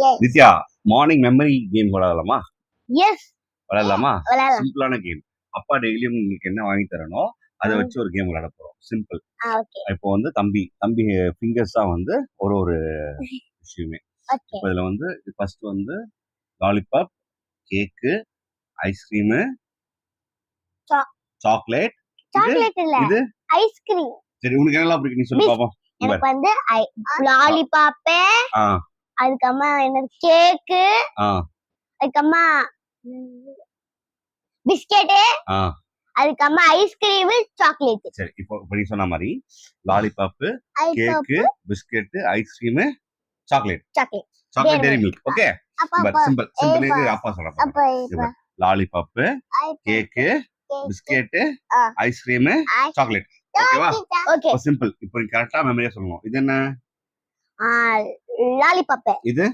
Yes. Nithya morning memory game விளையாடலாமா? Yes. விளையாடலாமா? விளையாடலாம். சிம்பிளான கேம். அப்பா டெய்லியும் உங்களுக்கு என்ன வாங்கி தரணும் அதை வச்சு ஒரு கேம் விளையாட போறோம். சிம்பிள். Okay. இப்போ வந்து தம்பி ஃபிங்கர்ஸ் தான் வந்து ஒரு விஷயமே. Okay. இப்போ இதுல வந்து ஃபர்ஸ்ட் வந்து லாலிபாப், கேக்கு, ஐஸ்கிரீமு, சாக்லேட். சாக்லேட் இல்ல, இது ஐஸ்கிரீம். சரி, உனக்கு என்னலாம் பிடிக்கும் நீ சொல்லு பாப்போம். எனக்கு வந்து லாலிபாப், அதுக்கம்மா என்னது கேக்கு, அதுக்கம்மா பிஸ்கெட், அதுக்கம்மா ஐஸ்கிரீம், சாக்லேட். சரி, இப்போ நீ சொன்ன மாதிரி lollipop, cake, biscuit, ice cream, chocolate Dairy Milk. Okay, simple இது அப்பா சொல்றேன். Lollipop, cake, biscuit, ice cream, chocolate. ஓகேவா? Okay, simple. இப்போ நீ கரெக்ட்டா மெமரியா சொல்லணும். இது என்ன? லாலிபாப். இது